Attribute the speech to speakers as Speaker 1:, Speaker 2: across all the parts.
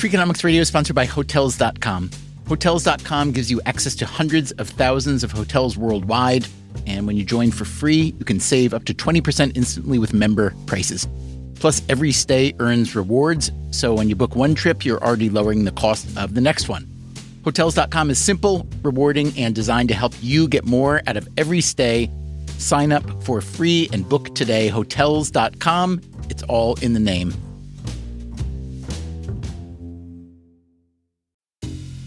Speaker 1: Freakonomics Radio is sponsored by Hotels.com. Hotels.com gives you access to hundreds of thousands of hotels worldwide. And when you join for free, you can save up to 20% instantly with member prices. Plus, every stay earns rewards. So when you book one trip, you're already lowering the cost of the next one. Hotels.com is simple, rewarding, and designed to help you get more out of every stay. Sign up for free and book today. Hotels.com. It's all in the name.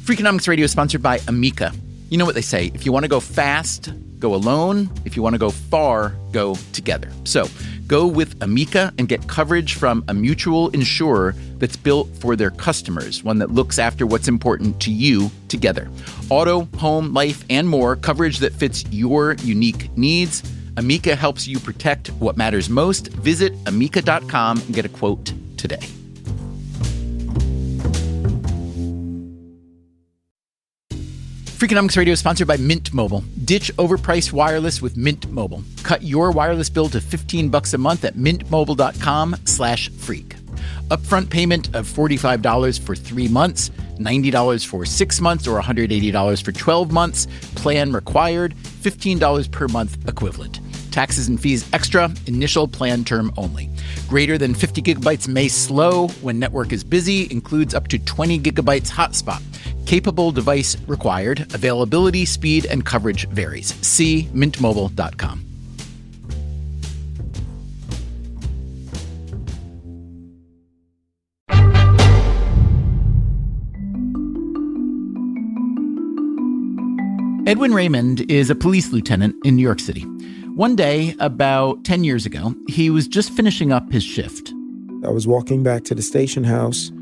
Speaker 1: Freakonomics Radio is sponsored by Amica. You know what they say, if you want to go fast, go alone. If you want to go far, go together. So go with Amica and get coverage from a mutual insurer that's built for their customers, one that looks after what's important to you together. Auto, home, life, and more, coverage that fits your unique needs. Amica helps you protect what matters most. Visit amica.com and get a quote today. Freakonomics Radio is sponsored by Mint Mobile. Ditch overpriced wireless with Mint Mobile. Cut your wireless bill to $15 a month at mintmobile.com/freak. Upfront payment of $45 for 3 months, $90 for 6 months, or $180 for 12 months. Plan required, $15 per month equivalent. Taxes and fees extra, initial plan term only. Greater than 50 gigabytes may slow when network is busy, includes up to 20 gigabytes hotspot. Capable device required. Availability, speed, and coverage varies. See mintmobile.com. Edwin Raymond is a police lieutenant in New York City. One day, about 10 years ago, he was just finishing up his shift.
Speaker 2: I was walking back to the station house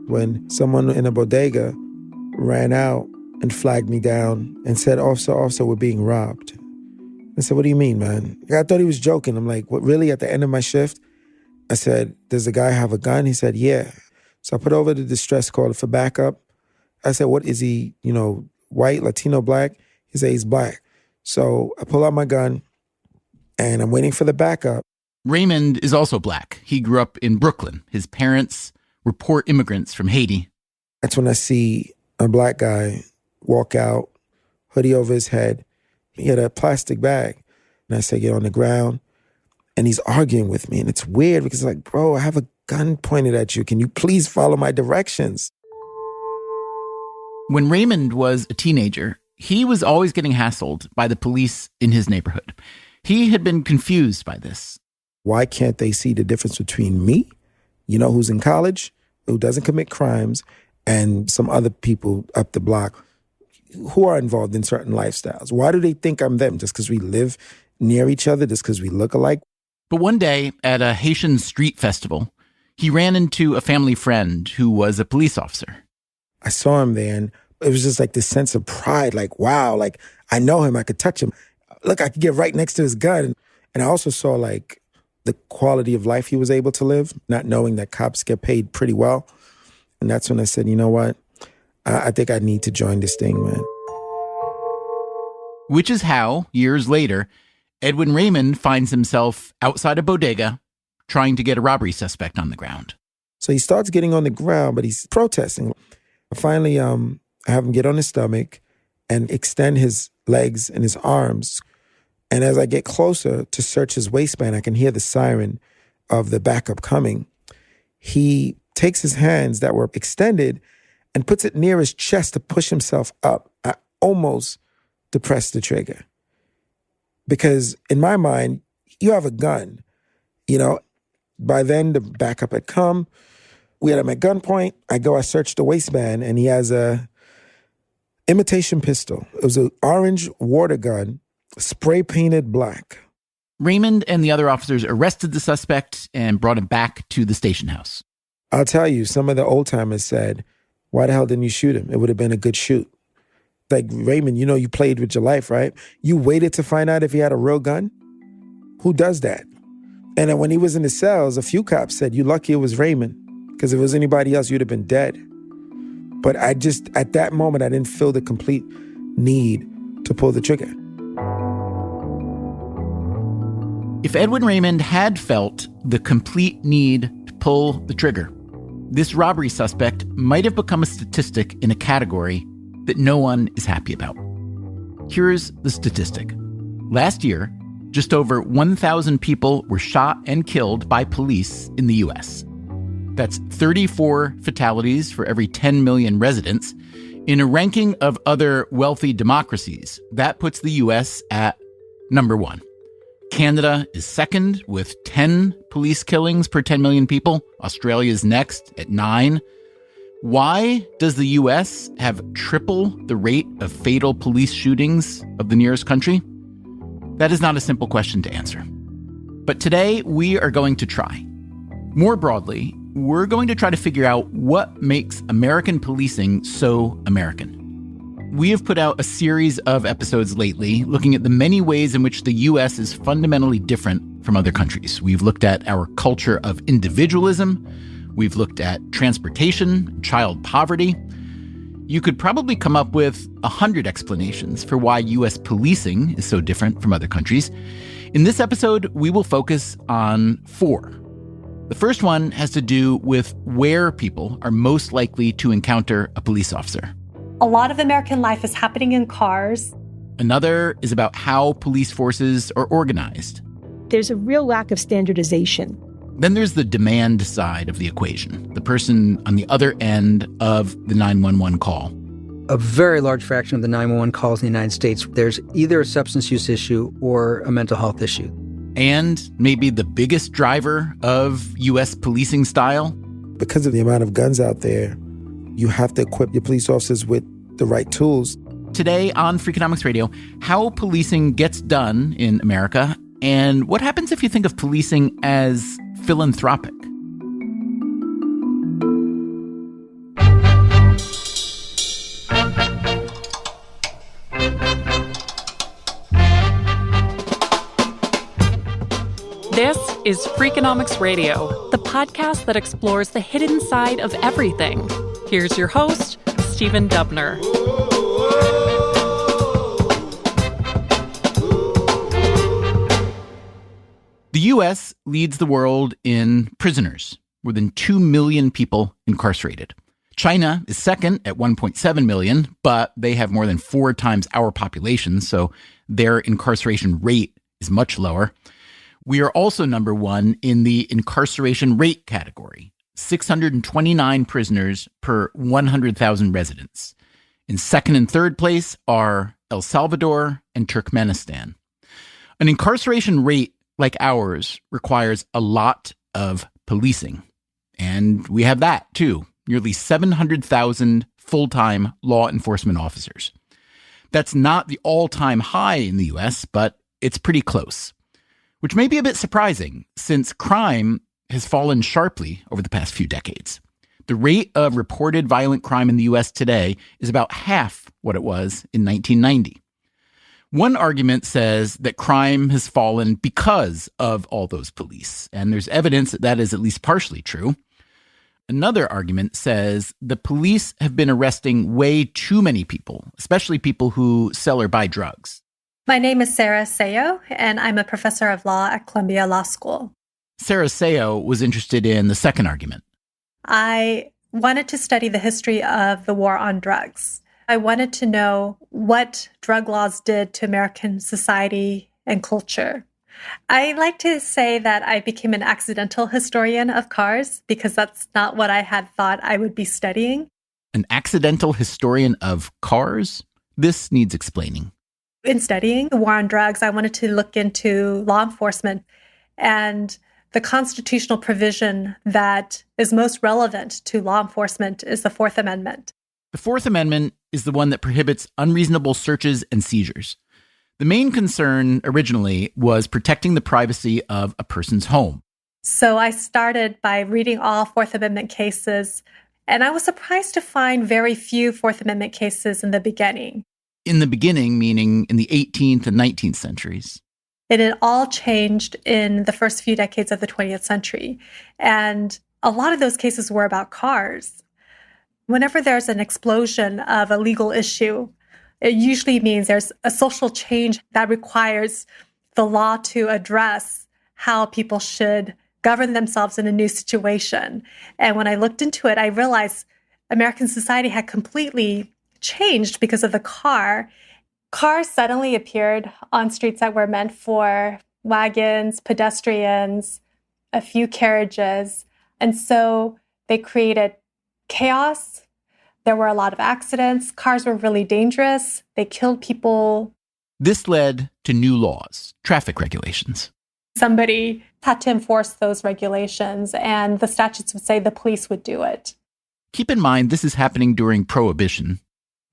Speaker 2: when someone in a bodega ran out and flagged me down and said, officer, we're being robbed. I said, what do you mean, man? I thought he was joking. I'm like, what, really? At the end of my shift? I said, does the guy have a gun? He said, yeah. So I put over the distress call for backup. I said, what is he, white, Latino, black? He said, he's black. So I pull out my gun and I'm waiting for the backup.
Speaker 1: Raymond is also black. He grew up in Brooklyn. His parents were poor immigrants from Haiti.
Speaker 2: That's when I see a black guy walk out, hoodie over his head. He had a plastic bag. And I say, get on the ground. And he's arguing with me. And it's weird because it's like, bro, I have a gun pointed at you. Can you please follow my directions?
Speaker 1: When Raymond was a teenager, he was always getting hassled by the police in his neighborhood. He had been confused by this.
Speaker 2: Why can't they see the difference between me, who's in college, who doesn't commit crimes, and some other people up the block who are involved in certain lifestyles? Why do they think I'm them? Just because we live near each other? Just because we look alike?
Speaker 1: But one day at a Haitian street festival, he ran into a family friend who was a police officer.
Speaker 2: I saw him there, and it was just like this sense of pride, like, wow, like, I know him, I could touch him. Look, I could get right next to his gun. And I also saw, like, the quality of life he was able to live, not knowing that cops get paid pretty well. And that's when I said, you know what? I think I need to join this thing, man.
Speaker 1: Which is how, years later, Edwin Raymond finds himself outside a bodega trying to get a robbery suspect on the ground.
Speaker 2: So he starts getting on the ground, but he's protesting. Finally, I have him get on his stomach and extend his legs and his arms. And as I get closer to search his waistband, I can hear the siren of the backup coming. He takes his hands that were extended and puts it near his chest to push himself up. I almost depressed the trigger. Because in my mind, you have a gun. By then the backup had come. We had him at gunpoint. I search the waistband, and he has a imitation pistol. It was an orange water gun, spray painted black.
Speaker 1: Raymond and the other officers arrested the suspect and brought him back to the station house.
Speaker 2: I'll tell you, some of the old timers said, why the hell didn't you shoot him? It would have been a good shoot. Like, Raymond, you played with your life, right? You waited to find out if he had a real gun? Who does that? And then when he was in the cells, a few cops said, you're lucky it was Raymond, because if it was anybody else, you'd have been dead. But at that moment, I didn't feel the complete need to pull the trigger.
Speaker 1: If Edwin Raymond had felt the complete need to pull the trigger, this robbery suspect might have become a statistic in a category that no one is happy about. Here's the statistic. Last year, just over 1,000 people were shot and killed by police in the U.S. That's 34 fatalities for every 10 million residents. In a ranking of other wealthy democracies, that puts the U.S. at number 1. Canada is second with 10 police killings per 10 million people. Australia is next at 9. Why does the U.S. have triple the rate of fatal police shootings of the nearest country? That is not a simple question to answer. But today, we are going to try. More broadly, we're going to try to figure out what makes American policing so American. We have put out a series of episodes lately looking at the many ways in which the U.S. is fundamentally different from other countries. We've looked at our culture of individualism. We've looked at transportation, child poverty. You could probably come up with 100 explanations for why U.S. policing is so different from other countries. In this episode, we will focus on 4. The first one has to do with where people are most likely to encounter a police officer.
Speaker 3: A lot of American life is happening in cars.
Speaker 1: Another is about how police forces are organized.
Speaker 4: There's a real lack of standardization.
Speaker 1: Then there's the demand side of the equation, the person on the other end of the 911 call.
Speaker 5: A very large fraction of the 911 calls in the United States, there's either a substance use issue or a mental health issue.
Speaker 1: And maybe the biggest driver of U.S. policing style?
Speaker 2: Because of the amount of guns out there, you have to equip your police officers with the right tools.
Speaker 1: Today on Freakonomics Radio, how policing gets done in America, and what happens if you think of policing as philanthropic.
Speaker 6: This is Freakonomics Radio, the podcast that explores the hidden side of everything. Here's your host, Stephen Dubner.
Speaker 1: The U.S. leads the world in prisoners, more than 2 million people incarcerated. China is second at 1.7 million, but they have more than 4 times our population, so their incarceration rate is much lower. We are also number 1 in the incarceration rate category, 629 prisoners per 100,000 residents. In second and third place are El Salvador and Turkmenistan. An incarceration rate like ours requires a lot of policing. And we have that, too. Nearly 700,000 full-time law enforcement officers. That's not the all-time high in the U.S., but it's pretty close. Which may be a bit surprising, since crime has fallen sharply over the past few decades. The rate of reported violent crime in the U.S. today is about half what it was in 1990. One argument says that crime has fallen because of all those police, and there's evidence that that is at least partially true. Another argument says the police have been arresting way too many people, especially people who sell or buy drugs.
Speaker 3: My name is Sarah Sayo, and I'm a professor of law at Columbia Law School.
Speaker 1: Sarah Sayo was interested in the second argument.
Speaker 3: I wanted to study the history of the war on drugs. I wanted to know what drug laws did to American society and culture. I like to say that I became an accidental historian of cars because that's not what I had thought I would be studying.
Speaker 1: An accidental historian of cars? This needs explaining.
Speaker 3: In studying the war on drugs, I wanted to look into law enforcement and the constitutional provision that is most relevant to law enforcement is the Fourth Amendment.
Speaker 1: The Fourth Amendment is the one that prohibits unreasonable searches and seizures. The main concern originally was protecting the privacy of a person's home.
Speaker 3: So I started by reading all Fourth Amendment cases, and I was surprised to find very few Fourth Amendment cases in the beginning.
Speaker 1: In the beginning, meaning in the 18th and 19th centuries.
Speaker 3: It had all changed in the first few decades of the 20th century. And a lot of those cases were about cars. Whenever there's an explosion of a legal issue, it usually means there's a social change that requires the law to address how people should govern themselves in a new situation. And when I looked into it, I realized American society had completely changed because of the car. Cars suddenly appeared on streets that were meant for wagons, pedestrians, a few carriages. And so they created chaos. There were a lot of accidents. Cars were really dangerous. They killed people.
Speaker 1: This led to new laws, traffic regulations.
Speaker 3: Somebody had to enforce those regulations, and the statutes would say the police would do it.
Speaker 1: Keep in mind, this is happening during Prohibition.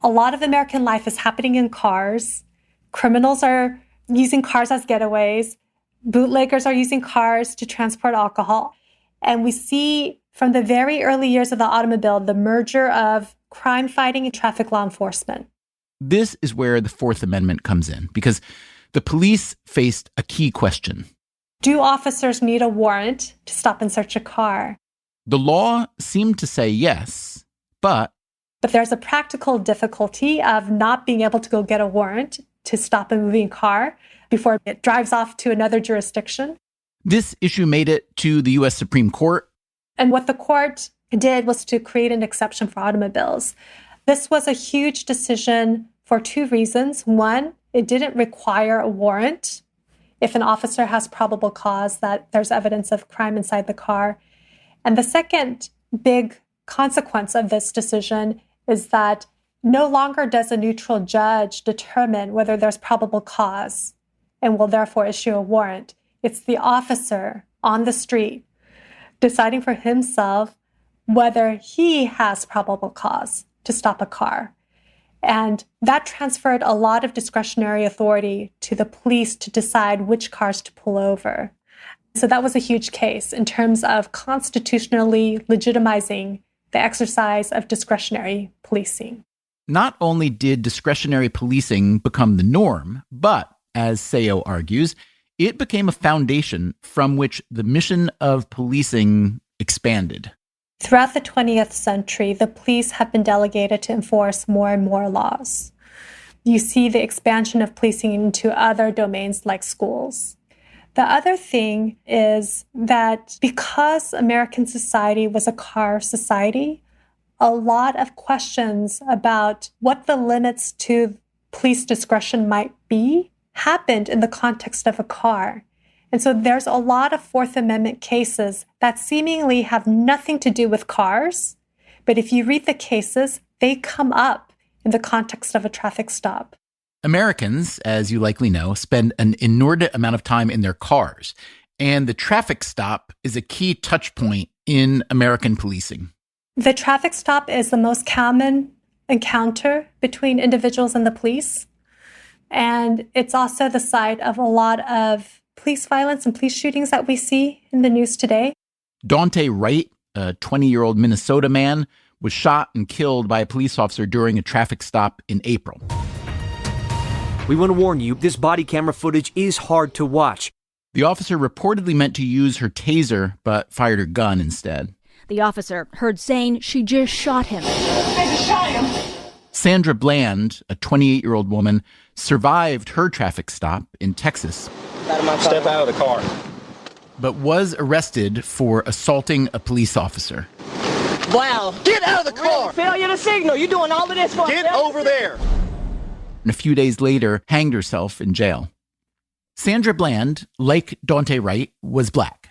Speaker 3: A lot of American life is happening in cars. Criminals are using cars as getaways. Bootleggers are using cars to transport alcohol. And we see from the very early years of the automobile, the merger of crime fighting and traffic law enforcement.
Speaker 1: This is where the Fourth Amendment comes in, because the police faced a key question.
Speaker 3: Do officers need a warrant to stop and search a car?
Speaker 1: The law seemed to say yes, but
Speaker 3: there's a practical difficulty of not being able to go get a warrant to stop a moving car before it drives off to another jurisdiction.
Speaker 1: This issue made it to the U.S. Supreme Court.
Speaker 3: And what the court did was to create an exception for automobiles. This was a huge decision for two reasons. One, it didn't require a warrant if an officer has probable cause that there's evidence of crime inside the car. And the second big consequence of this decision is that no longer does a neutral judge determine whether there's probable cause and will therefore issue a warrant. It's the officer on the street deciding for himself whether he has probable cause to stop a car. And that transferred a lot of discretionary authority to the police to decide which cars to pull over. So that was a huge case in terms of constitutionally legitimizing the exercise of discretionary policing.
Speaker 1: Not only did discretionary policing become the norm, but, as Seo argues, it became a foundation from which the mission of policing expanded.
Speaker 3: Throughout the 20th century, the police have been delegated to enforce more and more laws. You see the expansion of policing into other domains like schools. The other thing is that because American society was a car society, a lot of questions about what the limits to police discretion might be happened in the context of a car. And so there's a lot of Fourth Amendment cases that seemingly have nothing to do with cars, but if you read the cases, they come up in the context of a traffic stop.
Speaker 1: Americans, as you likely know, spend an inordinate amount of time in their cars, and the traffic stop is a key touch point in American policing.
Speaker 3: The traffic stop is the most common encounter between individuals and the police, and it's also the site of a lot of police violence and police shootings that we see in the news today.
Speaker 1: Daunte Wright, a 20-year-old Minnesota man, was shot and killed by a police officer during a traffic stop in April.
Speaker 7: We want to warn you, this body camera footage is hard to watch.
Speaker 1: The officer reportedly meant to use her taser, but fired her gun instead.
Speaker 8: The officer heard saying she just shot him.
Speaker 1: Sandra Bland, a 28-year-old woman, survived her traffic stop in Texas.
Speaker 9: Step out of the car.
Speaker 1: But was arrested for assaulting a police officer.
Speaker 9: Wow. Get out of the car.
Speaker 10: Really? Failure to signal. You're doing all of this for
Speaker 9: Get over there.
Speaker 1: And a few days later, hanged herself in jail. Sandra Bland, like Daunte Wright, was Black.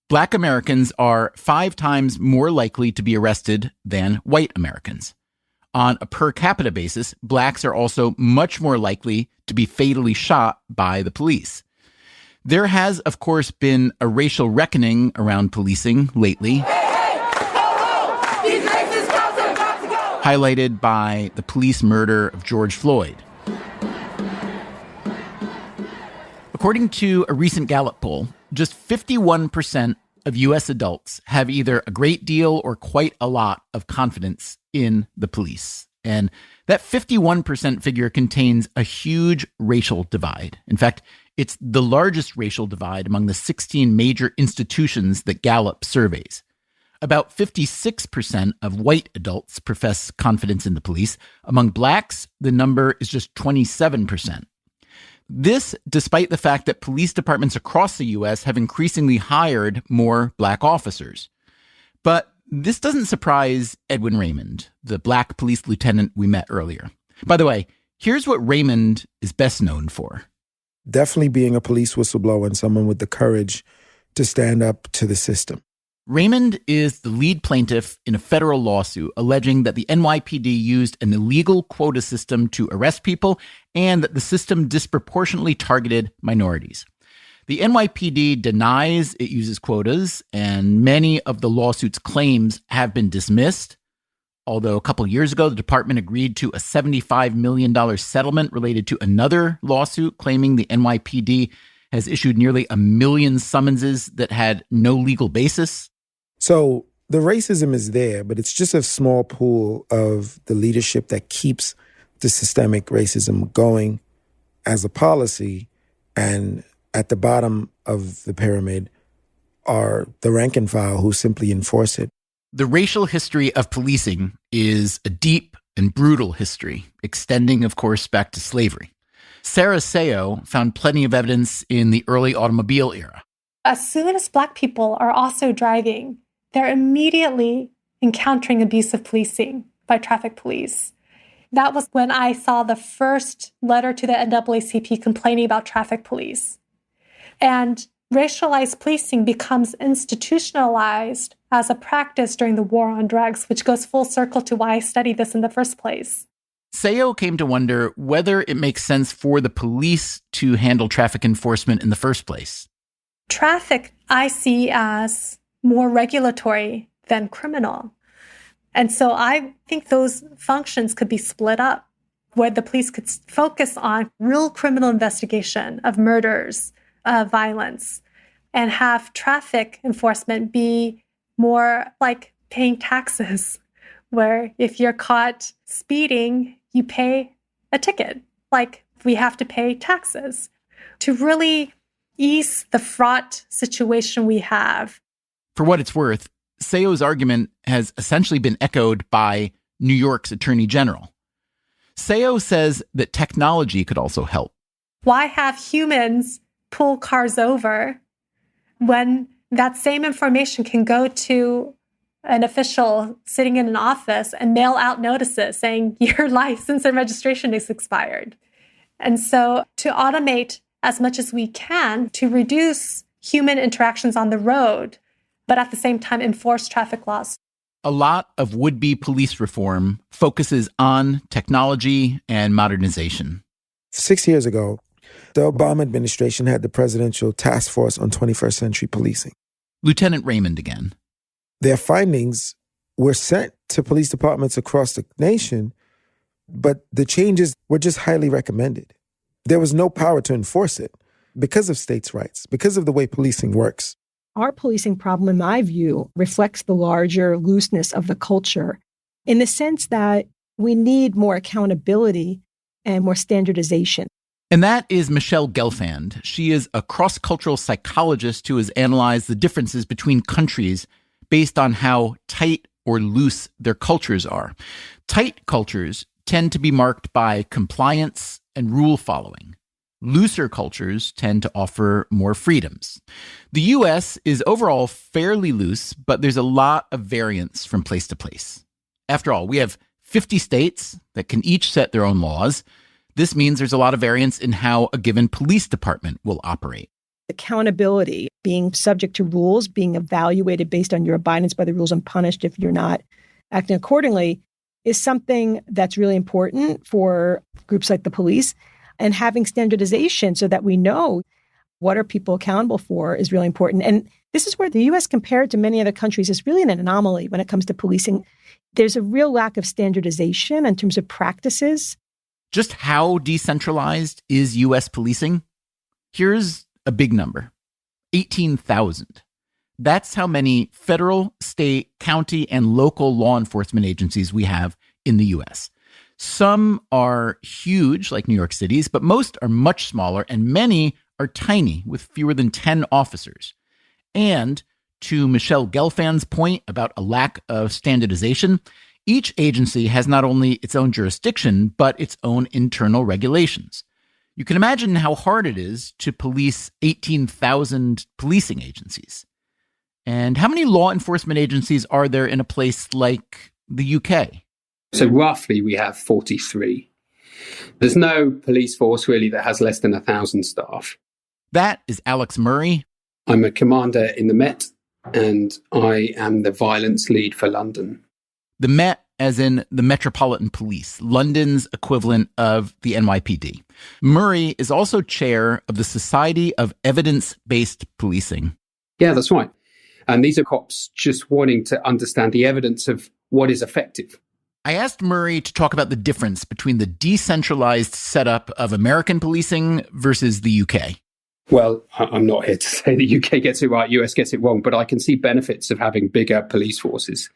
Speaker 1: Black Americans are 5 times more likely to be arrested than white Americans. On a per capita basis, Blacks are also much more likely to be fatally shot by the police. There has, of course, been a racial reckoning around policing lately, highlighted by the police murder of George Floyd. According to a recent Gallup poll, just 51% of U.S. adults have either a great deal or quite a lot of confidence in the police. And that 51% figure contains a huge racial divide. In fact, it's the largest racial divide among the 16 major institutions that Gallup surveys. About 56% of white adults profess confidence in the police. Among Blacks, the number is just 27%. This despite the fact that police departments across the U.S. have increasingly hired more black officers. But this doesn't surprise Edwin Raymond, the black police lieutenant we met earlier. By the way, here's what Raymond is best known for.
Speaker 2: Definitely being a police whistleblower and someone with the courage to stand up to the system.
Speaker 1: Raymond is the lead plaintiff in a federal lawsuit alleging that the NYPD used an illegal quota system to arrest people and that the system disproportionately targeted minorities. The NYPD denies it uses quotas, and many of the lawsuit's claims have been dismissed. Although a couple years ago, the department agreed to a $75 million settlement related to another lawsuit claiming the NYPD has issued nearly 1 million summonses that had no legal basis.
Speaker 2: So the racism is there, but it's just a small pool of the leadership that keeps the systemic racism going as a policy. And at the bottom of the pyramid are the rank and file who simply enforce it.
Speaker 1: The racial history of policing is a deep and brutal history, extending, of course, back to slavery. Sarah Sayo found plenty of evidence in the early automobile era.
Speaker 3: As soon as Black people are also driving, they're immediately encountering abusive policing by traffic police. That was when I saw the first letter to the NAACP complaining about traffic police. And racialized policing becomes institutionalized as a practice during the war on drugs, which goes full circle to why I studied this in the first place.
Speaker 1: Sayo came to wonder whether it makes sense for the police to handle traffic enforcement in the first place.
Speaker 3: Traffic I see as more regulatory than criminal. And so I think those functions could be split up, where the police could focus on real criminal investigation of murders, violence, and have traffic enforcement be more like paying taxes, where if you're caught speeding, you pay a ticket, like we have to pay taxes, to really ease the fraught situation we have.
Speaker 1: For what it's worth, Sayo's argument has essentially been echoed by New York's Attorney General. Sayo says that technology could also help.
Speaker 3: Why have humans pull cars over when that same information can go to an official sitting in an office and mail out notices saying your license and registration is expired? And so to automate as much as we can to reduce human interactions on the road, but at the same time enforce traffic laws.
Speaker 1: A lot of would-be police reform focuses on technology and modernization.
Speaker 2: 6 years ago, the Obama administration had the Presidential Task Force on 21st Century Policing.
Speaker 1: Lieutenant Raymond again.
Speaker 2: Their findings were sent to police departments across the nation, but the changes were just highly recommended. There was no power to enforce it because of states' rights, because of the way policing works.
Speaker 4: Our policing problem, in my view, reflects the larger looseness of the culture in the sense that we need more accountability and more standardization.
Speaker 1: And that is Michelle Gelfand. She is a cross-cultural psychologist who has analyzed the differences between countries based on how tight or loose their cultures are. Tight cultures tend to be marked by compliance and rule following. Looser cultures tend to offer more freedoms. The U.S. is overall fairly loose, but there's a lot of variance from place to place. After all, we have 50 states that can each set their own laws. This means there's a lot of variance in how a given police department will operate.
Speaker 4: Accountability, being subject to rules, being evaluated based on your abidance by the rules and punished if you're not acting accordingly, is something that's really important for groups like the police. And having standardization so that we know what are people accountable for is really important. And this is where the U.S., compared to many other countries, is really an anomaly when it comes to policing. There's a real lack of standardization in terms of practices.
Speaker 1: Just how decentralized is U.S. policing? Here's a big number: 18,000. That's how many federal, state, county, and local law enforcement agencies we have in the U.S. Some are huge, like New York City's, but most are much smaller, and many are tiny, with fewer than 10 officers. And to Michelle Gelfand's point about a lack of standardization, each agency has not only its own jurisdiction, but its own internal regulations. You can imagine how hard it is to police 18,000 policing agencies. And how many law enforcement agencies are there in a place like the UK?
Speaker 11: So roughly we have 43. There's no police force really that has less than 1,000 staff.
Speaker 1: That is Alex Murray.
Speaker 11: I'm a commander in the Met, and I am the violence lead for London.
Speaker 1: The Met, as in the Metropolitan Police, London's equivalent of the NYPD. Murray is also chair of the Society of Evidence-Based Policing.
Speaker 11: Yeah, that's right. And these are cops just wanting to understand the evidence of what is effective.
Speaker 1: I asked Murray to talk about the difference between the decentralized setup of American policing versus the UK.
Speaker 11: Well, I'm not here to say the UK gets it right, US gets it wrong, but I can see benefits of having bigger police forces.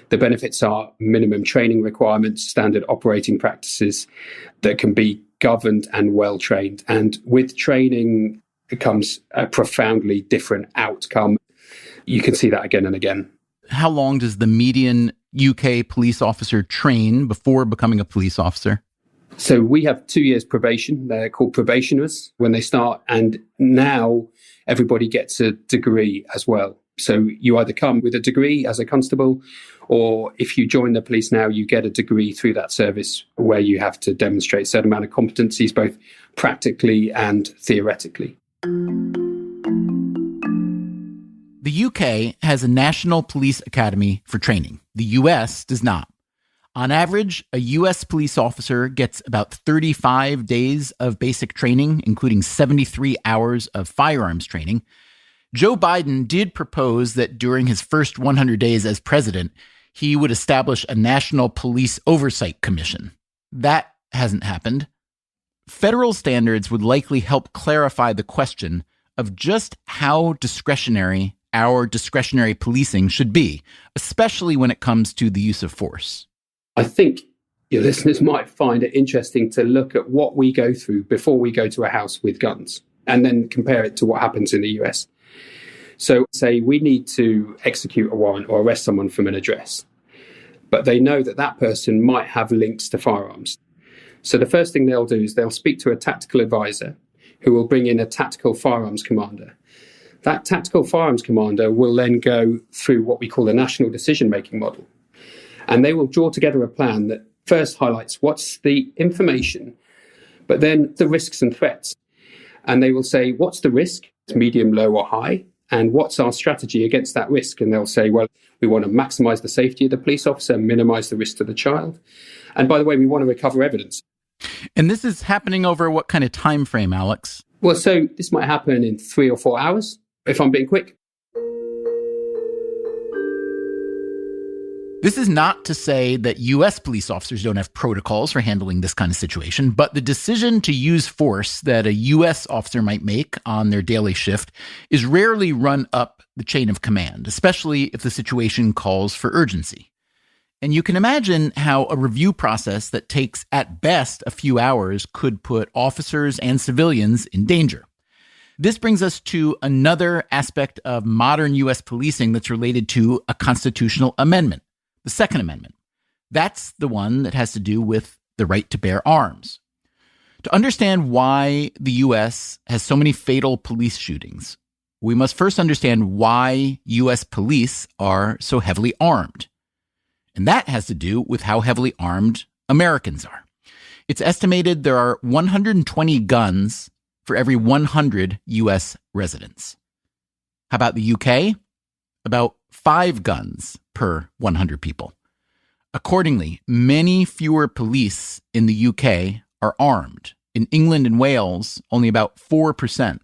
Speaker 11: The benefits are minimum training requirements, standard operating practices that can be governed and well trained. And with training comes a profoundly different outcome. You can see that again and again.
Speaker 1: How long does the median UK police officer train before becoming a police officer?
Speaker 11: So we have 2 years probation. They're called probationers when they start. And now everybody gets a degree as well. So you either come with a degree as a constable, or if you join the police now, you get a degree through that service where you have to demonstrate a certain amount of competencies, both practically and theoretically.
Speaker 1: The UK has a National Police Academy for training. The US does not. On average, a US police officer gets about 35 days of basic training, including 73 hours of firearms training. Joe Biden did propose that during his first 100 days as president, he would establish a National Police Oversight Commission. That hasn't happened. Federal standards would likely help clarify the question of just how discretionary our discretionary policing should be, especially when it comes to the use of force.
Speaker 11: I think your listeners might find it interesting to look at what we go through before we go to a house with guns and then compare it to what happens in the US. So say we need to execute a warrant or arrest someone from an address, but they know that that person might have links to firearms. So the first thing they'll do is they'll speak to a tactical advisor who will bring in a tactical firearms commander. That tactical firearms commander will then go through what we call a national decision-making model. And they will draw together a plan that first highlights what's the information, but then the risks and threats. And they will say, what's the risk? It's medium, low, or high. And what's our strategy against that risk? And they'll say, well, we want to maximize the safety of the police officer, minimize the risk to the child. And by the way, we want to recover evidence.
Speaker 1: And this is happening over what kind of time frame, Alex?
Speaker 11: Well, so this might happen in 3 or 4 hours, if I'm being quick.
Speaker 1: This is not to say that U.S. police officers don't have protocols for handling this kind of situation, but the decision to use force that a U.S. officer might make on their daily shift is rarely run up the chain of command, especially if the situation calls for urgency. And you can imagine how a review process that takes at best a few hours could put officers and civilians in danger. This brings us to another aspect of modern U.S. policing that's related to a constitutional amendment. The Second Amendment. That's the one that has to do with the right to bear arms. To understand why the U.S. has so many fatal police shootings, we must first understand why U.S. police are so heavily armed. And that has to do with how heavily armed Americans are. It's estimated there are 120 guns for every 100 U.S. residents. How about the UK? About 5 guns per 100 people. Accordingly, many fewer police in the UK are armed. In England and Wales, only about 4%.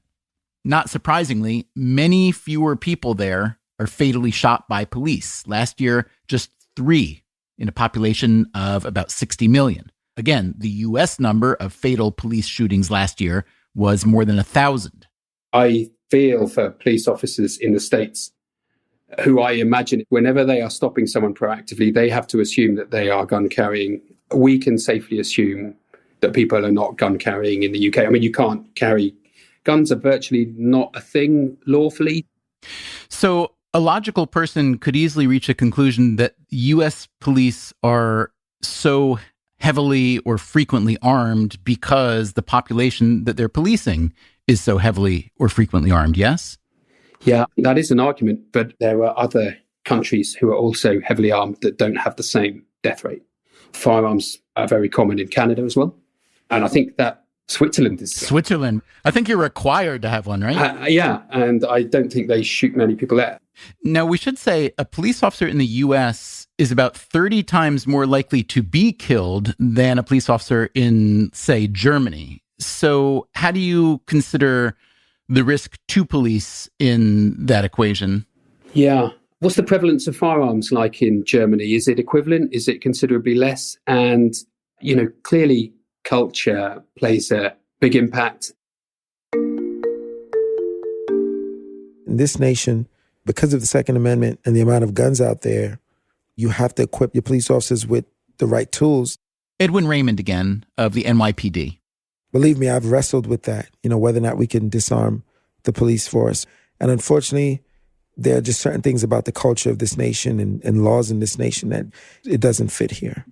Speaker 1: Not surprisingly, many fewer people there are fatally shot by police. Last year, just 3 in a population of about 60 million. Again, the US number of fatal police shootings last year was more than 1,000.
Speaker 11: I feel for police officers in the States who I imagine whenever they are stopping someone proactively, they have to assume that they are gun carrying. We can safely assume that people are not gun carrying in the UK. I mean, you can't carry guns are virtually not a thing lawfully.
Speaker 1: So a logical person could easily reach a conclusion that U.S. police are so heavily or frequently armed because the population that they're policing is so heavily or frequently armed, yes?
Speaker 11: Yeah, that is an argument, but there are other countries who are also heavily armed that don't have the same death rate. Firearms are very common in Canada as well. And I think that Switzerland is...
Speaker 1: Switzerland. I think you're required to have one, right?
Speaker 11: Yeah, and I don't think they shoot many people there.
Speaker 1: Now, we should say a police officer in the U.S. is about 30 times more likely to be killed than a police officer in, say, Germany. So how do you consider the risk to police in that equation?
Speaker 11: Yeah. What's the prevalence of firearms like in Germany? Is it equivalent? Is it considerably less? And, clearly culture plays a big impact.
Speaker 2: In this nation, because of the Second Amendment and the amount of guns out there, you have to equip your police officers with the right tools.
Speaker 1: Edwin Raymond again of the NYPD.
Speaker 2: Believe me, I've wrestled with that, whether or not we can disarm the police force. And unfortunately, there are just certain things about the culture of this nation and laws in this nation that it doesn't fit here.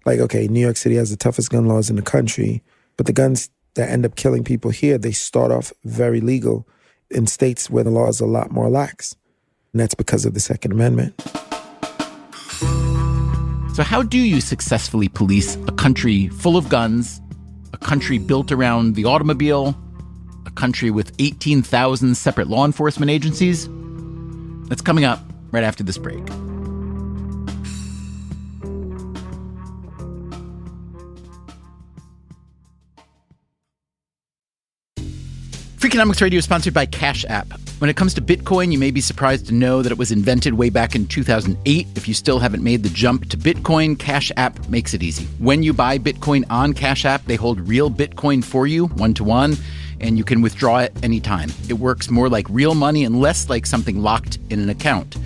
Speaker 2: Like, okay, New York City has the toughest gun laws in the country, but the guns that end up killing people here, they start off very legal in states where the law is a lot more lax. And that's because of the Second Amendment.
Speaker 1: So how do you successfully police a country full of guns, a country built around the automobile, a country with 18,000 separate law enforcement agencies? That's coming up right after this break. Freakonomics Radio is sponsored by Cash App. When it comes to Bitcoin, you may be surprised to know that it was invented way back in 2008. If you still haven't made the jump to Bitcoin, Cash App makes it easy. When you buy Bitcoin on Cash App, they hold real Bitcoin for you, one-to-one, and you can withdraw it anytime. It works more like real money and less like something locked in an account.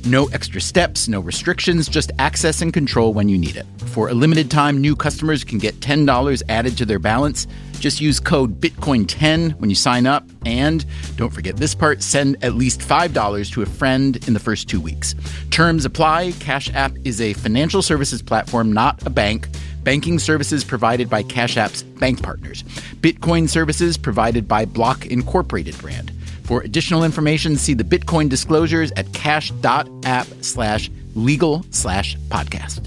Speaker 1: No extra steps, no restrictions, just access and control when you need it. For a limited time, new customers can get $10 added to their balance. Just use code BITCOIN10 when you sign up. And don't forget this part, send at least $5 to a friend in the first 2 weeks. Terms apply. Cash App is a financial services platform, not a bank. Banking services provided by Cash App's bank partners. Bitcoin services provided by Block Incorporated brand. For additional information, see the Bitcoin disclosures at cash.app/legal/podcast.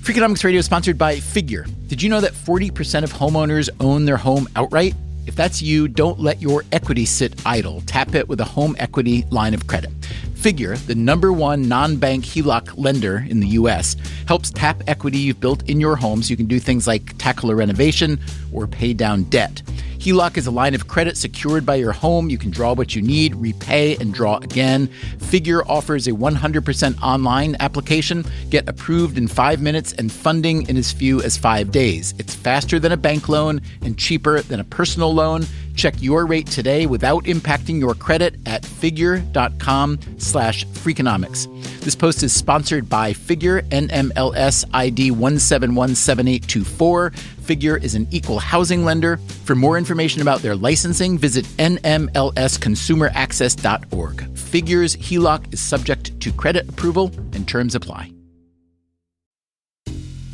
Speaker 1: Freakonomics Radio is sponsored by Figure. Did you know that 40% of homeowners own their home outright? If that's you, don't let your equity sit idle. Tap it with a home equity line of credit. Figure, the #1 non-bank HELOC lender in the U.S., helps tap equity you've built in your home so you can do things like tackle a renovation or pay down debt. HELOC is a line of credit secured by your home. You can draw what you need, repay, and draw again. Figure offers a 100% online application. Get approved in 5 minutes and funding in as few as 5 days. It's faster than a bank loan and cheaper than a personal loan. Check your rate today without impacting your credit at figure.com/freakonomics. This post is sponsored by Figure, NMLS ID 1717824. Figure is an equal housing lender. For more information about their licensing, visit nmlsconsumeraccess.org. Figure's HELOC is subject to credit approval and terms apply.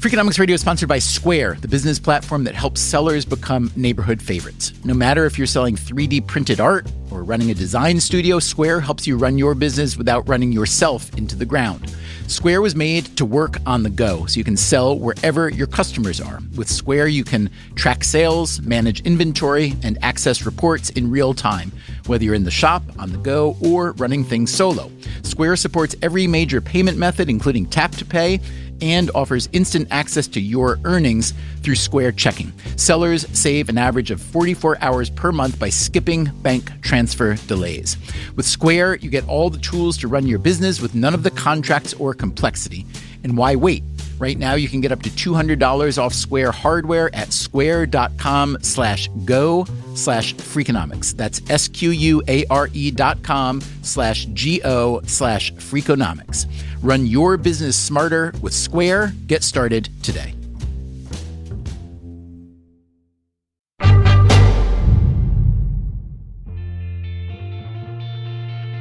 Speaker 1: Freakonomics Radio is sponsored by Square, the business platform that helps sellers become neighborhood favorites. No matter if you're selling 3D printed art or running a design studio, Square helps you run your business without running yourself into the ground. Square was made to work on the go, so you can sell wherever your customers are. With Square, you can track sales, manage inventory, and access reports in real time, whether you're in the shop, on the go, or running things solo. Square supports every major payment method, including tap to pay, and offers instant access to your earnings through Square Checking. Sellers save an average of 44 hours per month by skipping bank transfer delays. With Square, you get all the tools to run your business with none of the contracts or complexity. And why wait? Right now, you can get up to $200 off Square hardware at square.com/go/freakonomics. That's SQUARE.com/GO/freakonomics. Run your business smarter with Square. Get started today.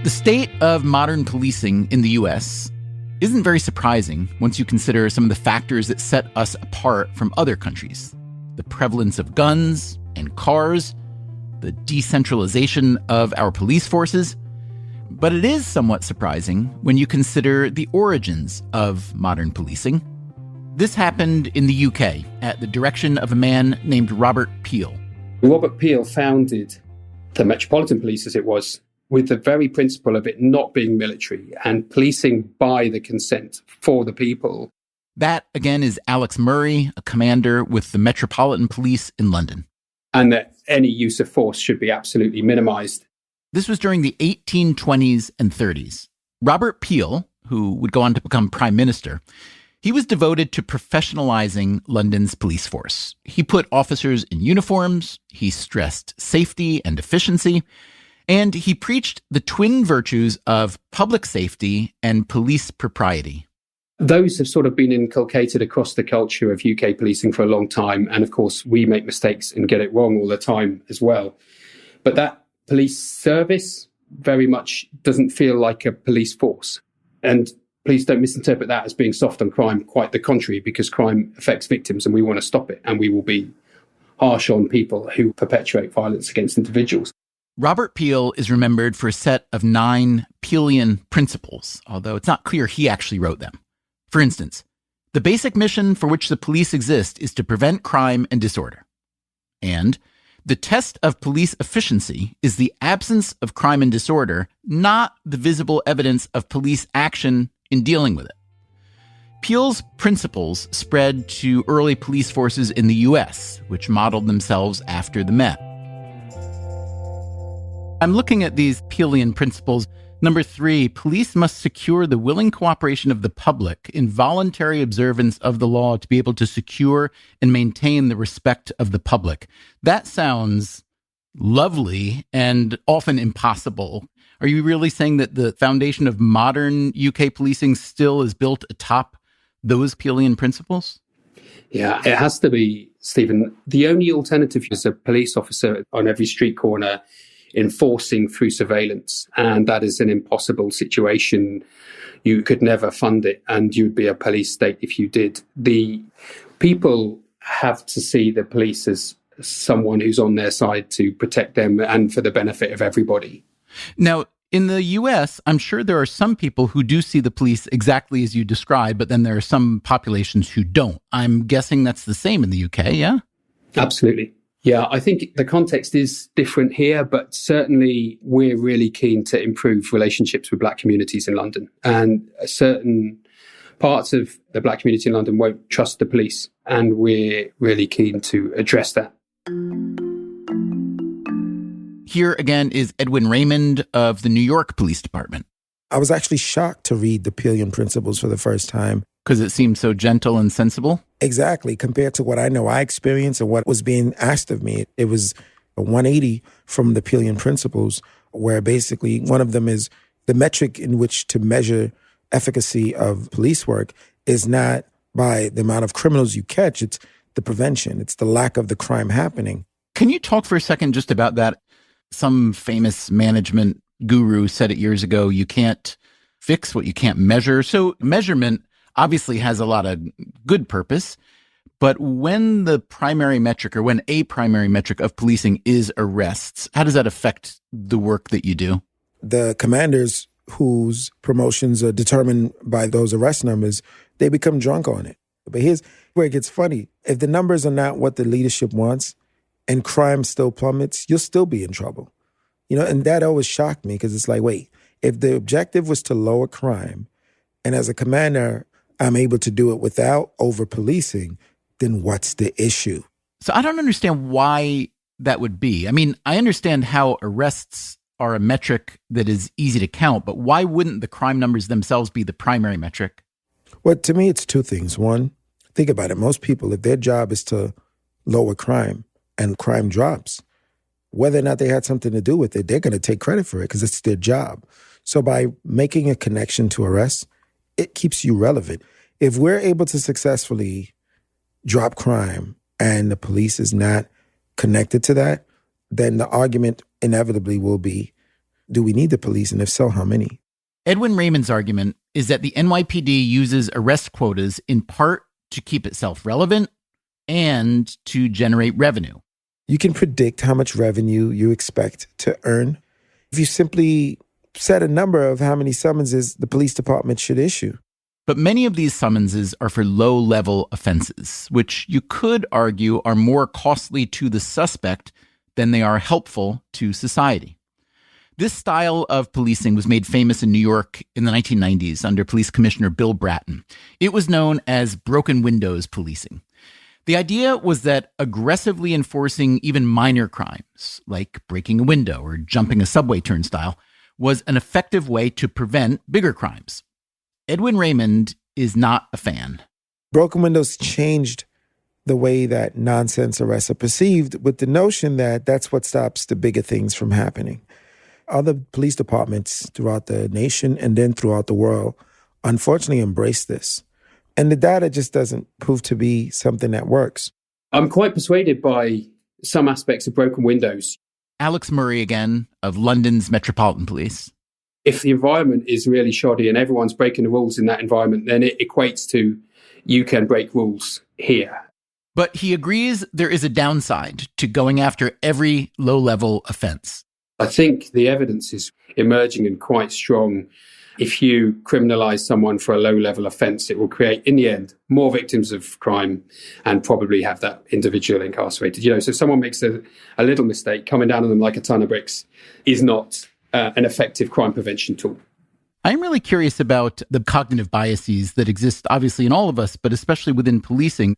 Speaker 1: The state of modern policing in the U.S. isn't very surprising once you consider some of the factors that set us apart from other countries. The prevalence of guns and cars, the decentralization of our police forces. But it is somewhat surprising when you consider the origins of modern policing. This happened in the UK at the direction of a man named Robert Peel.
Speaker 11: Robert Peel founded the Metropolitan Police, as it was, with the very principle of it not being military and policing by the consent for the people.
Speaker 1: That, again, is Alex Murray, a commander with the Metropolitan Police in London.
Speaker 11: And that any use of force should be absolutely minimized.
Speaker 1: This was during the 1820s and 30s. Robert Peel, who would go on to become prime minister, he was devoted to professionalizing London's police force. He put officers in uniforms, he stressed safety and efficiency, and he preached the twin virtues of public safety and police propriety.
Speaker 11: Those have sort of been inculcated across the culture of UK policing for a long time. And of course, we make mistakes and get it wrong all the time as well. But that police service very much doesn't feel like a police force. And please don't misinterpret that as being soft on crime. Quite the contrary, because crime affects victims and we want to stop it. And we will be harsh on people who perpetuate violence against individuals.
Speaker 1: Robert Peel is remembered for a set of 9 Peelian principles, although it's not clear he actually wrote them. For instance, the basic mission for which the police exist is to prevent crime and disorder. And the test of police efficiency is the absence of crime and disorder, not the visible evidence of police action in dealing with it. Peel's principles spread to early police forces in the U.S., which modeled themselves after the Met. I'm looking at these Peelian principles. Number 3, police must secure the willing cooperation of the public in voluntary observance of the law to be able to secure and maintain the respect of the public. That sounds lovely and often impossible. Are you really saying that the foundation of modern UK policing still is built atop those Peelian principles?
Speaker 11: Yeah, it has to be, Stephen. The only alternative is a police officer on every street corner enforcing through surveillance. And that is an impossible situation. You could never fund it, and you'd be a police state if you did. The people have to see the police as someone who's on their side to protect them and for the benefit of everybody.
Speaker 1: Now, in the U.S., I'm sure there are some people who do see the police exactly as you described, but then there are some populations who don't. I'm guessing that's the same in the UK, yeah?
Speaker 11: Absolutely. Yeah, I think the context is different here, but certainly we're really keen to improve relationships with Black communities in London. And certain parts of the Black community in London won't trust the police, and we're really keen to address that.
Speaker 1: Here again is Edwin Raymond of the New York Police Department.
Speaker 2: I was actually shocked to read the Peelian principles for the first time.
Speaker 1: Because it seemed so gentle and sensible?
Speaker 2: Exactly. Compared to what I know I experienced and what was being asked of me, it was a 180 from the Peelian principles, where basically one of them is the metric in which to measure efficacy of police work is not by the amount of criminals you catch, it's the prevention. It's the lack of the crime happening.
Speaker 1: Can you talk for a second just about that? Some famous management guru said it years ago, you can't fix what you can't measure. So measurement obviously has a lot of good purpose, but when the primary metric or when a primary metric of policing is arrests, how does that affect the work that you do?
Speaker 2: The commanders whose promotions are determined by those arrest numbers, they become drunk on it. But here's where it gets funny. If the numbers are not what the leadership wants and crime still plummets, you'll still be in trouble. You know, and that always shocked me because it's like, wait, if the objective was to lower crime, and as a commander, I'm able to do it without over-policing, then what's the issue?
Speaker 1: So I don't understand why that would be. I mean, I understand how arrests are a metric that is easy to count, but why wouldn't the crime numbers themselves be the primary metric?
Speaker 2: Well, to me, it's two things. One, think about it. Most people, if their job is to lower crime and crime drops, whether or not they had something to do with it, they're going to take credit for it because it's their job. So by making a connection to arrests, it keeps you relevant. If we're able to successfully drop crime and the police is not connected to that, then the argument inevitably will be do we need the police? And if so, how many?
Speaker 1: Edwin Raymond's argument is that the NYPD uses arrest quotas in part to keep itself relevant and to generate revenue.
Speaker 2: You can predict how much revenue you expect to earn if you simply set a number of how many summonses the police department should issue.
Speaker 1: But many of these summonses are for low-level offenses, which you could argue are more costly to the suspect than they are helpful to society. This style of policing was made famous in New York in the 1990s under Police Commissioner Bill Bratton. It was known as broken windows policing. The idea was that aggressively enforcing even minor crimes, like breaking a window or jumping a subway turnstile, was an effective way to prevent bigger crimes. Edwin Raymond is not a fan.
Speaker 2: Broken windows changed the way that nonsense arrests are perceived, with the notion that that's what stops the bigger things from happening. Other police departments throughout the nation and then throughout the world unfortunately embrace this. And the data just doesn't prove to be something that works.
Speaker 11: I'm quite persuaded by some aspects of broken windows.
Speaker 1: Alex Murray again, of London's Metropolitan Police.
Speaker 11: If the environment is really shoddy and everyone's breaking the rules in that environment, then it equates to you can break rules here.
Speaker 1: But he agrees there is a downside to going after every low-level offense.
Speaker 11: I think the evidence is emerging and quite strong. If you criminalize someone for a low-level offense, it will create, in the end, more victims of crime and probably have that individual incarcerated. So if someone makes a little mistake, coming down on them like a ton of bricks is not an effective crime prevention tool.
Speaker 1: I'm really curious about the cognitive biases that exist, obviously, in all of us, but especially within policing.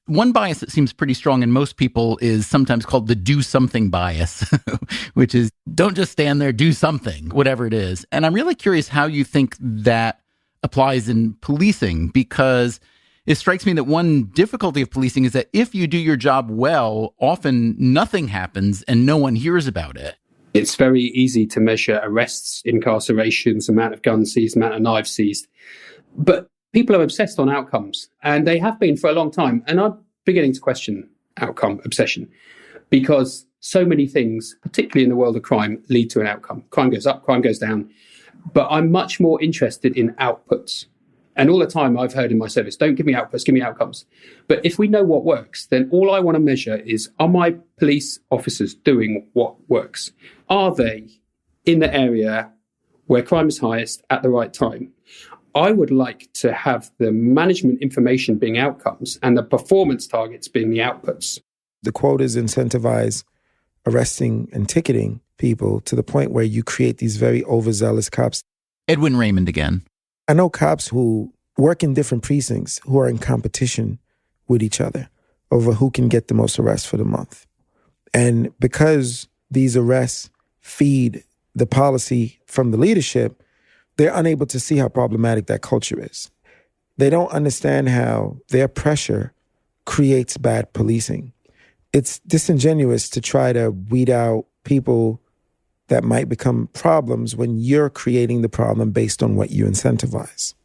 Speaker 1: One bias that seems pretty strong in most people is sometimes called the do something bias, which is don't just stand there, do something, whatever it is. And I'm really curious how you think that applies in policing, because it strikes me that one difficulty of policing is that if you do your job well, often nothing happens and no one hears about it.
Speaker 11: It's very easy to measure arrests, incarcerations, amount of guns seized, amount of knives seized. But people are obsessed on outcomes, and they have been for a long time. And I'm beginning to question outcome obsession, because so many things, particularly in the world of crime, lead to an outcome. Crime goes up, crime goes down. But I'm much more interested in outputs. And all the time I've heard in my service, don't give me outputs, give me outcomes. But if we know what works, then all I want to measure is, are my police officers doing what works? Are they in the area where crime is highest at the right time? I would like to have the management information being outcomes and the performance targets being the outputs.
Speaker 2: The quotas incentivize arresting and ticketing people to the point where you create these very overzealous cops.
Speaker 1: Edwin Raymond again.
Speaker 2: I know cops who work in different precincts who are in competition with each other over who can get the most arrests for the month. And because these arrests feed the policy from the leadership, they're unable to see how problematic that culture is. They don't understand how their pressure creates bad policing. It's disingenuous to try to weed out people that might become problems when you're creating the problem based on what you incentivize.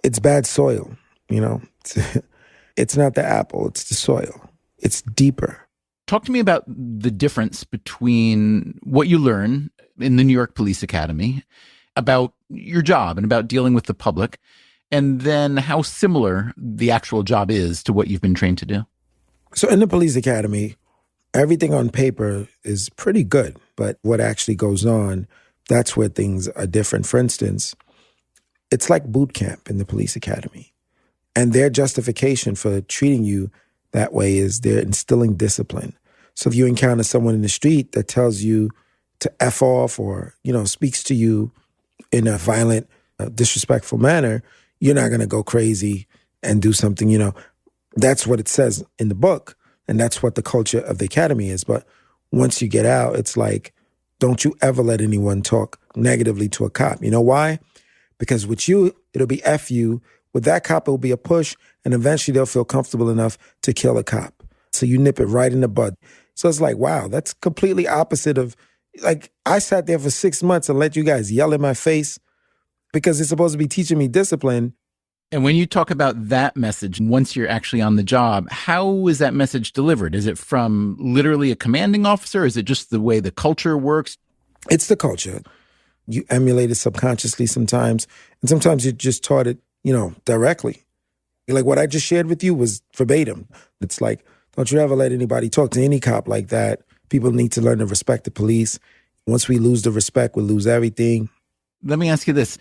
Speaker 2: It's bad soil, It's not the apple, it's the soil. It's deeper.
Speaker 1: Talk to me about the difference between what you learn in the New York Police Academy about your job and about dealing with the public, and then how similar the actual job is to what you've been trained to do.
Speaker 2: So in the police academy, everything on paper is pretty good, but what actually goes on, that's where things are different. For instance, it's like boot camp in the police academy. And their justification for treating you that way is they're instilling discipline. So if you encounter someone in the street that tells you to F off or, speaks to you in a violent, disrespectful manner, you're not going to go crazy and do something, That's what it says in the book. And that's what the culture of the academy is. But once you get out, it's like, don't you ever let anyone talk negatively to a cop. You know why? Because with you, it'll be F you. With that cop, it'll be a push. And eventually they'll feel comfortable enough to kill a cop. So you nip it right in the bud. So it's like, wow, that's completely opposite of, I sat there for 6 months and let you guys yell in my face because it's supposed to be teaching me discipline.
Speaker 1: And when you talk about that message, once you're actually on the job, how is that message delivered? Is it from literally a commanding officer? Is it just the way the culture works?
Speaker 2: It's the culture. You emulate it subconsciously sometimes, and sometimes you just taught it, directly. Like what I just shared with you was verbatim. It's like, don't you ever let anybody talk to any cop like that. People need to learn to respect the police. Once we lose the respect, we lose everything.
Speaker 1: Let me ask you this.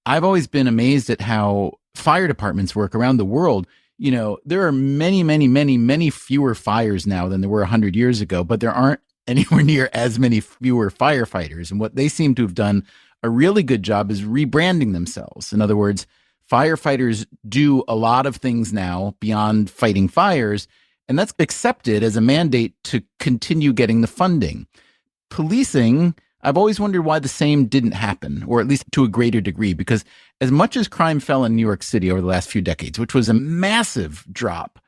Speaker 1: I've always been amazed at how fire departments work around the world. There are many, many, many, many fewer fires now than there were 100 years ago, but there aren't anywhere near as many fewer firefighters. And what they seem to have done a really good job is rebranding themselves. In other words, firefighters do a lot of things now beyond fighting fires, and that's accepted as a mandate to continue getting the funding. Policing, I've always wondered why the same didn't happen, or at least to a greater degree, because as much as crime fell in New York City over the last few decades, which was a massive drop,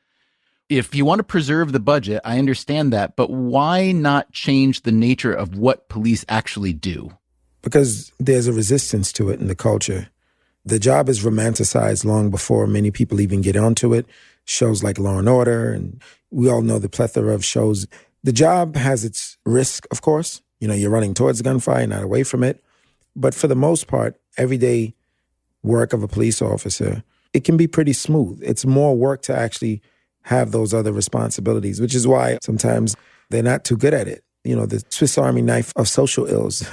Speaker 1: if you want to preserve the budget, I understand that, but why not change the nature of what police actually do?
Speaker 2: Because there's a resistance to it in the culture. The job is romanticized long before many people even get onto it. Shows like Law and Order, and we all know the plethora of shows. The job has its risk, of course. You're running towards gunfire, not away from it. But for the most part, everyday work of a police officer, it can be pretty smooth. It's more work to actually have those other responsibilities, which is why sometimes they're not too good at it. The Swiss Army knife of social ills.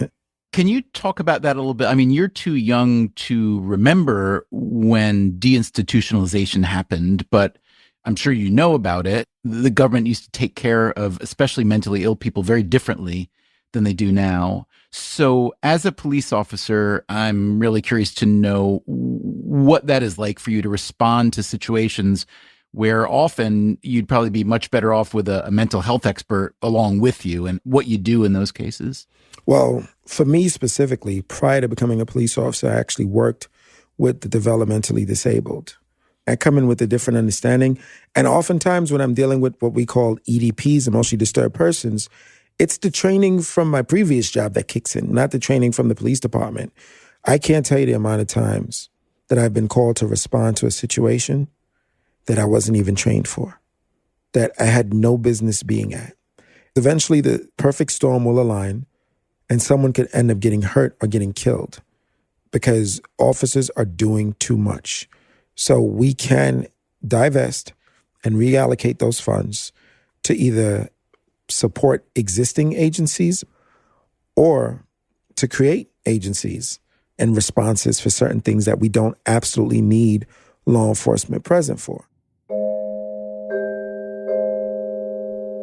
Speaker 1: Can you talk about that a little bit? I mean, you're too young to remember when deinstitutionalization happened, but I'm sure you know about it. The government used to take care of especially mentally ill people very differently than they do now. So as a police officer, I'm really curious to know what that is like for you to respond to situations where often you'd probably be much better off with a mental health expert along with you, and what you do in those cases.
Speaker 2: Well, for me specifically, prior to becoming a police officer, I actually worked with the developmentally disabled. I come in with a different understanding. And oftentimes when I'm dealing with what we call EDPs, emotionally disturbed persons, it's the training from my previous job that kicks in, not the training from the police department. I can't tell you the amount of times that I've been called to respond to a situation that I wasn't even trained for, that I had no business being at. Eventually, the perfect storm will align, and someone could end up getting hurt or getting killed because officers are doing too much. So we can divest and reallocate those funds to either support existing agencies or to create agencies and responses for certain things that we don't absolutely need law enforcement present for.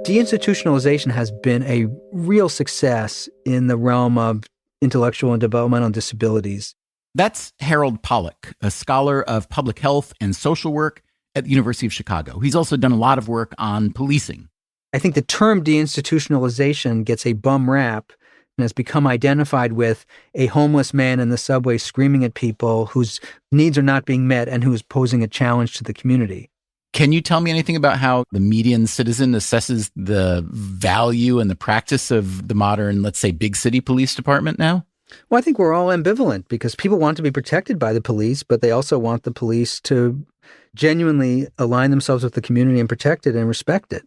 Speaker 5: Deinstitutionalization has been a real success in the realm of intellectual and developmental disabilities.
Speaker 1: That's Harold Pollack, a scholar of public health and social work at the University of Chicago. He's also done a lot of work on policing.
Speaker 5: I think the term deinstitutionalization gets a bum rap and has become identified with a homeless man in the subway screaming at people whose needs are not being met and who is posing a challenge to the community.
Speaker 1: Can you tell me anything about how the median citizen assesses the value and the practice of the modern, let's say, big city police department now?
Speaker 5: Well, I think we're all ambivalent because people want to be protected by the police, but they also want the police to genuinely align themselves with the community and protect it and respect it.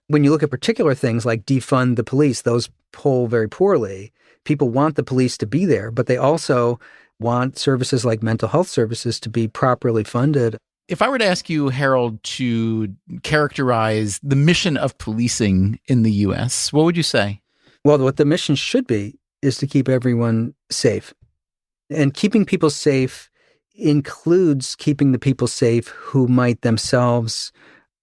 Speaker 5: When you look at particular things like defund the police, those poll very poorly. People want the police to be there, but they also want services like mental health services to be properly funded.
Speaker 1: If I were to ask you, Harold, to characterize the mission of policing in the U.S., what would you say?
Speaker 5: Well, what the mission should be is to keep everyone safe. And keeping people safe includes keeping the people safe who might themselves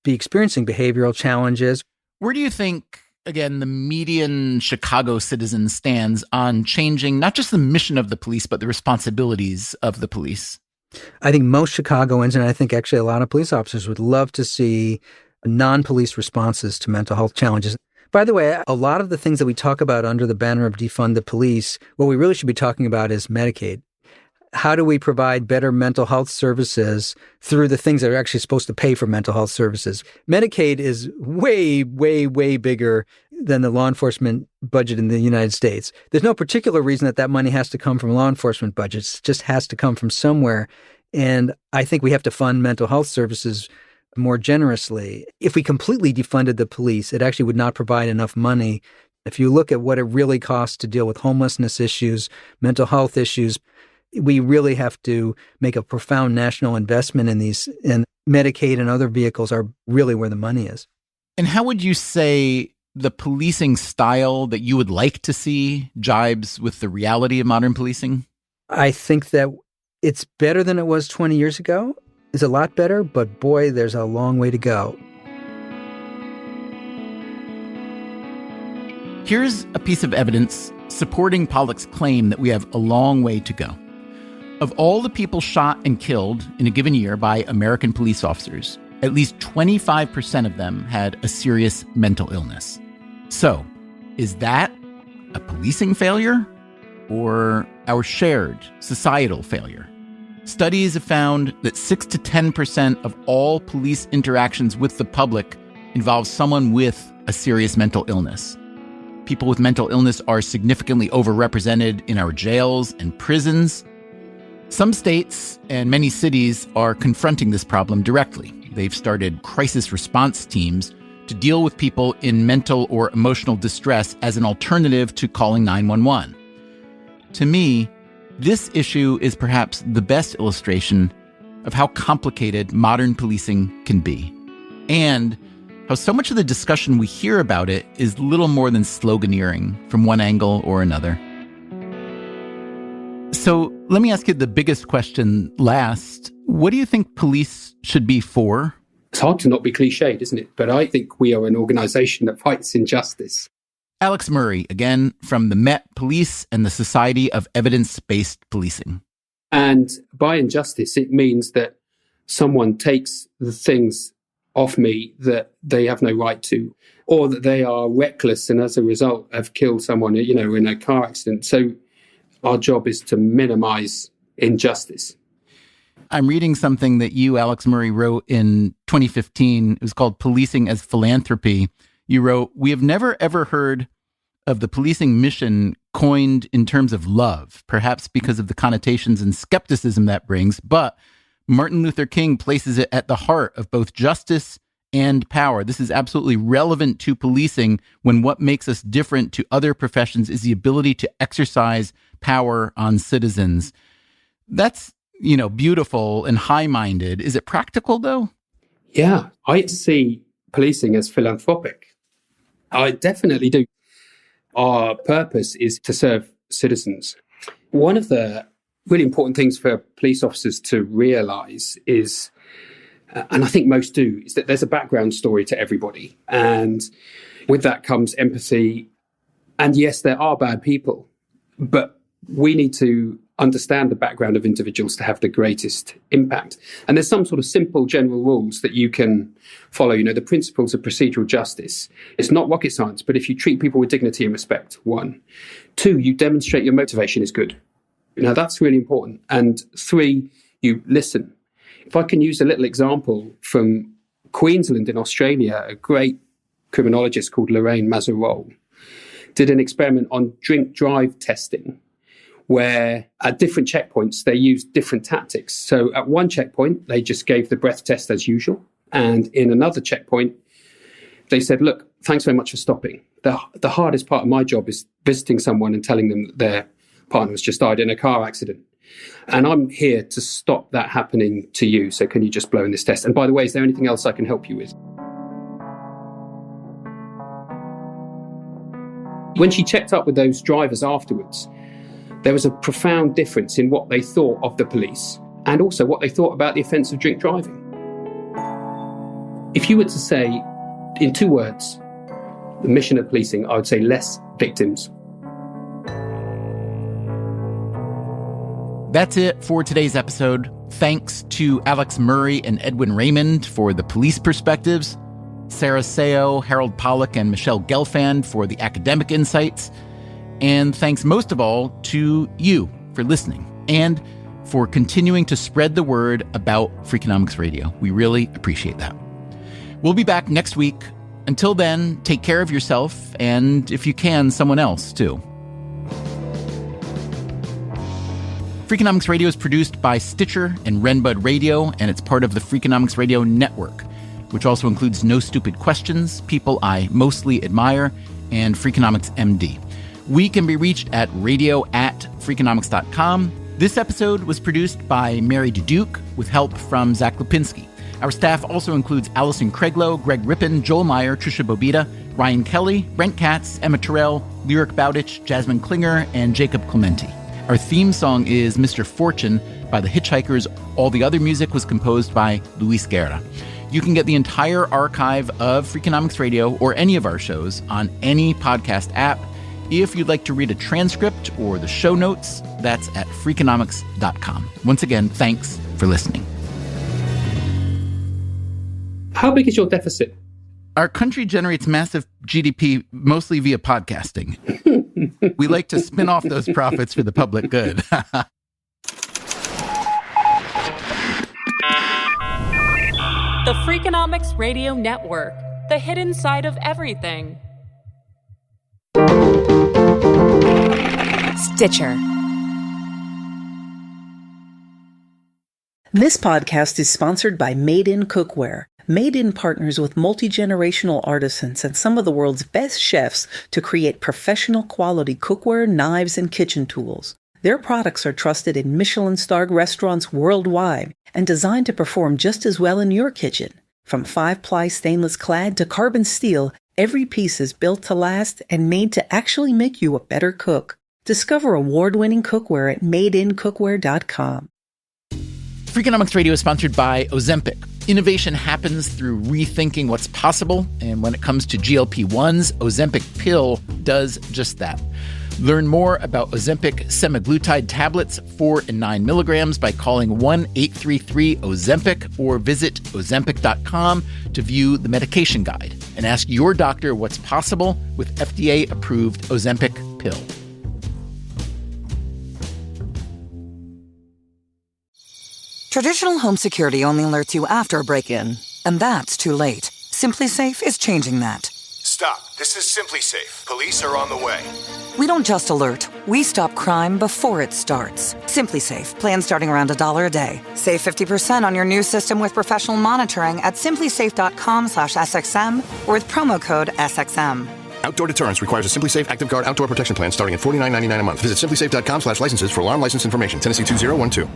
Speaker 5: be experiencing behavioral challenges.
Speaker 1: Where do you think, again, the median Chicago citizen stands on changing not just the mission of the police, but the responsibilities of the police?
Speaker 5: I think most Chicagoans, and I think actually a lot of police officers, would love to see non-police responses to mental health challenges. By the way, a lot of the things that we talk about under the banner of defund the police, what we really should be talking about is Medicaid. How do we provide better mental health services through the things that are actually supposed to pay for mental health services? Medicaid is way, way, way bigger than the law enforcement budget in the United States. There's no particular reason that money has to come from law enforcement budgets. It just has to come from somewhere. And I think we have to fund mental health services more generously. If we completely defunded the police, it actually would not provide enough money If you look at what it really costs to deal with homelessness issues, mental health issues, we really have to make a profound national investment in these, and Medicaid and other vehicles are really where the money is.
Speaker 1: And how would you say the policing style that you would like to see jibes with the reality of modern policing?
Speaker 5: I think that it's better than it was 20 years ago. It's a lot better, but boy, there's a long way to go.
Speaker 1: Here's a piece of evidence supporting Pollack's claim that we have a long way to go. Of all the people shot and killed in a given year by American police officers, at least 25% of them had a serious mental illness. So, is that a policing failure or our shared societal failure? Studies have found that 6 to 10% of all police interactions with the public involve someone with a serious mental illness. People with mental illness are significantly overrepresented in our jails and prisons. Some states and many cities are confronting this problem directly. They've started crisis response teams to deal with people in mental or emotional distress as an alternative to calling 911. To me, this issue is perhaps the best illustration of how complicated modern policing can be, and how so much of the discussion we hear about it is little more than sloganeering from one angle or another. So let me ask you the biggest question last. What do you think police should be for?
Speaker 11: It's hard to not be cliched, isn't it? But I think we are an organization that fights injustice.
Speaker 1: Alex Murray, again, from the Met Police and the Society of Evidence-Based Policing.
Speaker 11: And by injustice, it means that someone takes the things off me that they have no right to, or that they are reckless and as a result have killed someone, in a car accident. So our job is to minimize injustice.
Speaker 1: I'm reading something that you, Alex Murray, wrote in 2015. It was called Policing as Philanthropy. You wrote, "We have never ever heard of the policing mission coined in terms of love, perhaps because of the connotations and skepticism that brings, but Martin Luther King places it at the heart of both justice and power. This is absolutely relevant to policing when what makes us different to other professions is the ability to exercise power on citizens." That's, beautiful and high-minded. Is it practical, though?
Speaker 11: Yeah, I see policing as philanthropic. I definitely do. Our purpose is to serve citizens. One of the really important things for police officers to realize is, and I think most do, is that there's a background story to everybody. And with that comes empathy. And yes, there are bad people, but we need to understand the background of individuals to have the greatest impact. And there's some sort of simple general rules that you can follow, the principles of procedural justice. It's not rocket science, but if you treat people with dignity and respect, 1. 2, you demonstrate your motivation is good. Now, that's really important. And 3, you listen. If I can use a little example from Queensland in Australia, a great criminologist called Lorraine Mazarol did an experiment on drink drive testing, where at different checkpoints, they used different tactics. So at one checkpoint, they just gave the breath test as usual. And in another checkpoint, they said, look, thanks very much for stopping. The hardest part of my job is visiting someone and telling them that their partner has just died in a car accident. And I'm here to stop that happening to you. So can you just blow in this test? And by the way, is there anything else I can help you with? When she checked up with those drivers afterwards, there was a profound difference in what they thought of the police and also what they thought about the offence of drink driving. If you were to say, in 2 words, the mission of policing, I would say less victims.
Speaker 1: That's it for today's episode. Thanks to Alex Murray and Edwin Raymond for the police perspectives, Sarah Seo, Harold Pollack, and Michelle Gelfand for the academic insights. And thanks most of all to you for listening and for continuing to spread the word about Freakonomics Radio. We really appreciate that. We'll be back next week. Until then, take care of yourself and, if you can, someone else too. Freakonomics Radio is produced by Stitcher and Renbud Radio, and it's part of the Freakonomics Radio Network, which also includes No Stupid Questions, People I Mostly Admire, and Freakonomics MD. We can be reached at radio@freakonomics.com. This episode was produced by Mary Duduke with help from Zach Lipinski. Our staff also includes Allison Craiglow, Greg Rippin, Joel Meyer, Trisha Bobita, Ryan Kelly, Brent Katz, Emma Terrell, Lyric Bowditch, Jasmine Klinger, and Jacob Clementi. Our theme song is Mr. Fortune by The Hitchhikers. All the other music was composed by Luis Guerra. You can get the entire archive of Freakonomics Radio or any of our shows on any podcast app. If you'd like to read a transcript or the show notes, that's at Freakonomics.com. Once again, thanks for listening.
Speaker 11: How big is your deficit?
Speaker 1: Our country generates massive GDP mostly via podcasting. We like to spin off those profits for the public good.
Speaker 6: The Freakonomics Radio Network, the hidden side of everything.
Speaker 12: Stitcher. This podcast is sponsored by Made In Cookware. Made In partners with multi-generational artisans and some of the world's best chefs to create professional quality cookware, knives, and kitchen tools. Their products are trusted in Michelin-starred restaurants worldwide and designed to perform just as well in your kitchen. From 5-ply stainless clad to carbon steel, every piece is built to last and made to actually make you a better cook. Discover award-winning cookware at madeincookware.com.
Speaker 1: Freakonomics Radio is sponsored by Ozempic. Innovation happens through rethinking what's possible, and when it comes to GLP-1s, Ozempic pill does just that. Learn more about Ozempic semaglutide tablets, 4 and 9 milligrams, by calling 1-833-OZEMPIC or visit Ozempic.com to view the medication guide and ask your doctor what's possible with FDA-approved Ozempic pill.
Speaker 13: Traditional home security only alerts you after a break-in, and that's too late. SimpliSafe is changing that.
Speaker 14: Stop. This is SimpliSafe. Police are on the way.
Speaker 13: We don't just alert. We stop crime before it starts. SimpliSafe. Plan starting around $1 a day. Save 50% on your new system with professional monitoring at simplisafe.com/SXM or with promo code SXM.
Speaker 14: Outdoor deterrence requires a SimpliSafe Active Guard outdoor protection plan starting at $49.99 a month. Visit simplisafe.com/licenses for alarm license information. Tennessee 2012.